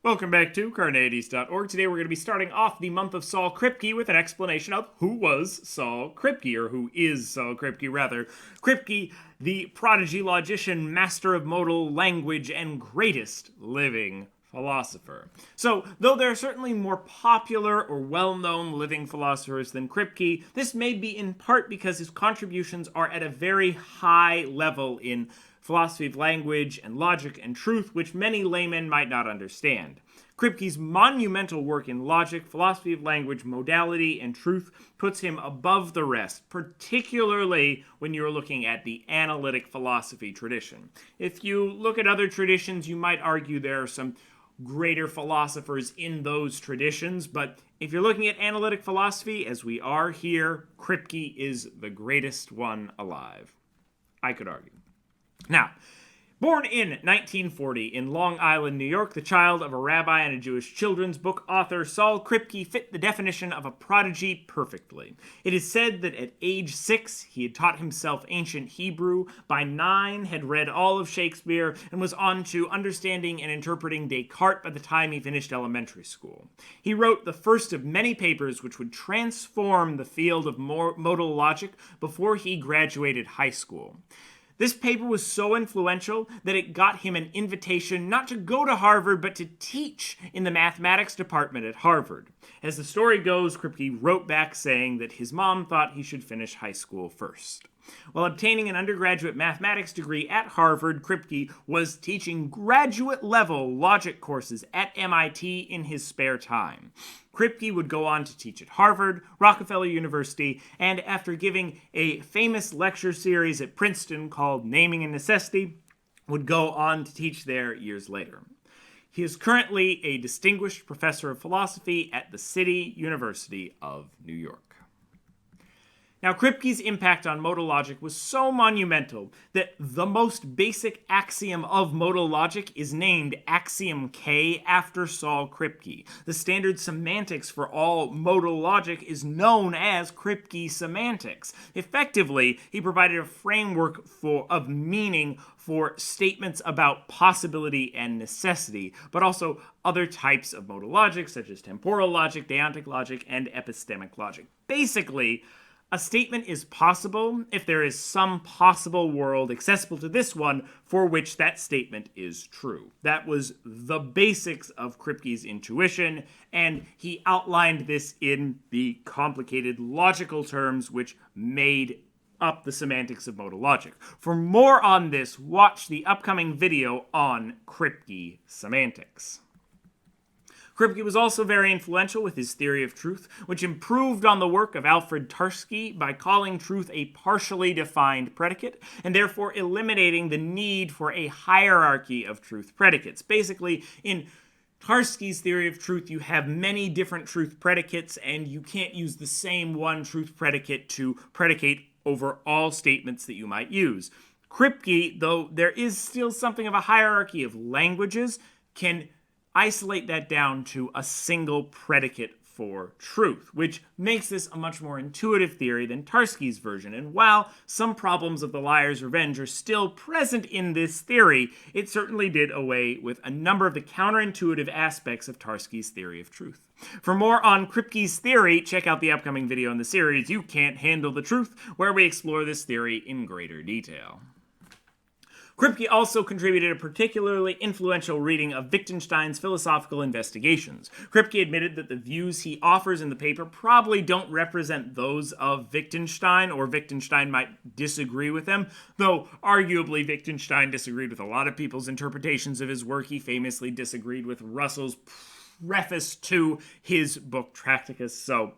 Welcome back to Carneades.org. Today we're going to be starting off the month of Saul Kripke with an explanation of who was Saul Kripke, or who is Saul Kripke, rather. Kripke, the Prodigy Logician, master of modal language, and greatest living philosopher. So, though there are certainly more popular or well-known living philosophers than Kripke, this may be in part because his contributions are at a very high level in philosophy of language and logic and truth, which many laymen might not understand. Kripke's monumental work in logic, philosophy of language, modality, and truth puts him above the rest, particularly when you're looking at the analytic philosophy tradition. If you look at other traditions, you might argue there are some greater philosophers in those traditions, but if you're looking at analytic philosophy, as we are here, Kripke is the greatest one alive. I could argue. Now, born in 1940 in Long Island, New York, the child of a rabbi and a Jewish children's book author, Saul Kripke fit the definition of a prodigy perfectly. It is said that at age 6, he had taught himself ancient Hebrew, by 9 had read all of Shakespeare, and was on to understanding and interpreting Descartes by the time he finished elementary school. He wrote the first of many papers which would transform the field of modal logic before he graduated high school. This paper was so influential that it got him an invitation not to go to Harvard, but to teach in the mathematics department at Harvard. As the story goes, Kripke wrote back saying that his mom thought he should finish high school first. While obtaining an undergraduate mathematics degree at Harvard, Kripke was teaching graduate-level logic courses at MIT in his spare time. Kripke would go on to teach at Harvard, Rockefeller University, and after giving a famous lecture series at Princeton called Naming and Necessity, would go on to teach there years later. He is currently a distinguished professor of philosophy at the City University of New York. Now, Kripke's impact on modal logic was so monumental that the most basic axiom of modal logic is named Axiom K after Saul Kripke. The standard semantics for all modal logic is known as Kripke Semantics. Effectively, he provided a framework of meaning for statements about possibility and necessity, but also other types of modal logic, such as temporal logic, deontic logic, and epistemic logic. Basically, a statement is possible if there is some possible world accessible to this one for which that statement is true. That was the basics of Kripke's intuition, and he outlined this in the complicated logical terms which made up the semantics of modal logic. For more on this, watch the upcoming video on Kripke Semantics. Kripke was also very influential with his theory of truth, which improved on the work of Alfred Tarski by calling truth a partially defined predicate, and therefore eliminating the need for a hierarchy of truth predicates. Basically, in Tarski's theory of truth, you have many different truth predicates, and you can't use the same one truth predicate to predicate over all statements that you might use. Kripke, though there is still something of a hierarchy of languages, can isolate that down to a single predicate for truth, which makes this a much more intuitive theory than Tarski's version. And while some problems of the liar's revenge are still present in this theory, it certainly did away with a number of the counterintuitive aspects of Tarski's theory of truth. For more on Kripke's theory, check out the upcoming video in the series, You Can't Handle the Truth, where we explore this theory in greater detail. Kripke also contributed a particularly influential reading of Wittgenstein's philosophical investigations. Kripke admitted that the views he offers in the paper probably don't represent those of Wittgenstein, or Wittgenstein might disagree with them, though arguably Wittgenstein disagreed with a lot of people's interpretations of his work. He famously disagreed with Russell's preface to his book Tracticus, so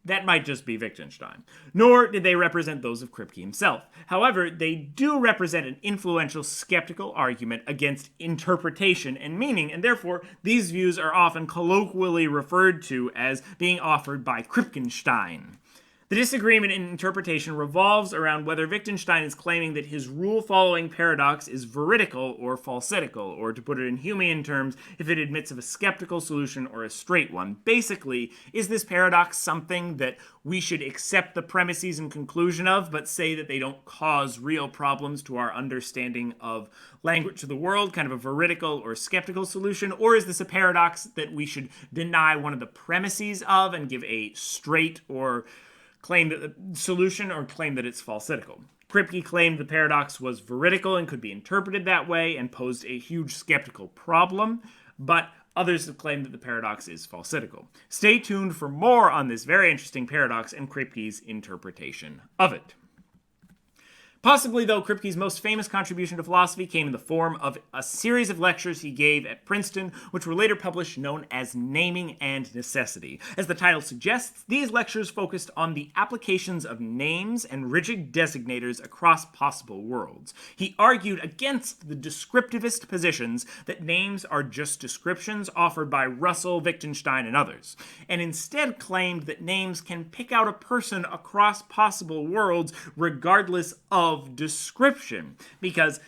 that might just be Wittgenstein. Nor did they represent those of Kripke himself. However, they do represent an influential skeptical argument against interpretation and meaning, and therefore these views are often colloquially referred to as being offered by Kripkenstein. The disagreement in interpretation revolves around whether Wittgenstein is claiming that his rule-following paradox is veridical or falsidical, or to put it in Humean terms, if it admits of a skeptical solution or a straight one. Basically, is this paradox something that we should accept the premises and conclusion of, but say that they don't cause real problems to our understanding of language of the world, kind of a veridical or skeptical solution? Or is this a paradox that we should deny one of the premises of and give a straight or claim that the solution, or claim that it's falsidical? Kripke claimed the paradox was veridical and could be interpreted that way and posed a huge skeptical problem, but others have claimed that the paradox is falsidical. Stay tuned for more on this very interesting paradox and Kripke's interpretation of it. Possibly, though, Kripke's most famous contribution to philosophy came in the form of a series of lectures he gave at Princeton, which were later published, known as Naming and Necessity. As the title suggests, these lectures focused on the applications of names and rigid designators across possible worlds. He argued against the descriptivist positions that names are just descriptions offered by Russell, Wittgenstein, and others, and instead claimed that names can pick out a person across possible worlds regardless of description, because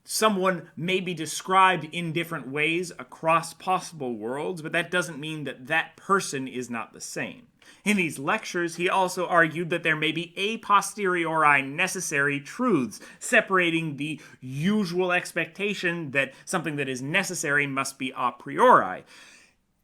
someone may be described in different ways across possible worlds, but that doesn't mean that that person is not the same. In these lectures, he also argued that there may be a posteriori necessary truths, separating the usual expectation that something that is necessary must be a priori.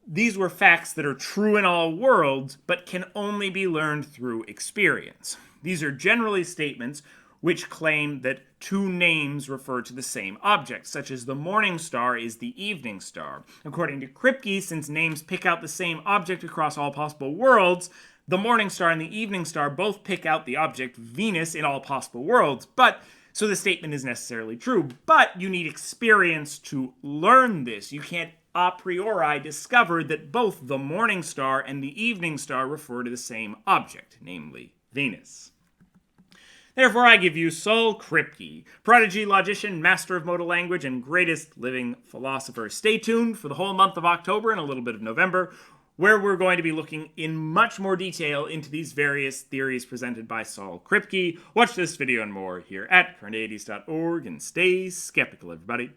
These were facts that are true in all worlds, but can only be learned through experience. These are generally statements which claim that two names refer to the same object, such as the morning star is the evening star. According to Kripke, since names pick out the same object across all possible worlds, the morning star and the evening star both pick out the object Venus in all possible worlds. So the statement is necessarily true, but you need experience to learn this. You can't a priori discover that both the morning star and the evening star refer to the same object, namely Venus. Therefore, I give you Saul Kripke, Prodigy Logician, Master of Modal Language, and Greatest Living Philosopher. Stay tuned for the whole month of October and a little bit of November, where we're going to be looking in much more detail into these various theories presented by Saul Kripke. Watch this video and more here at Carneades.org, and stay skeptical, everybody.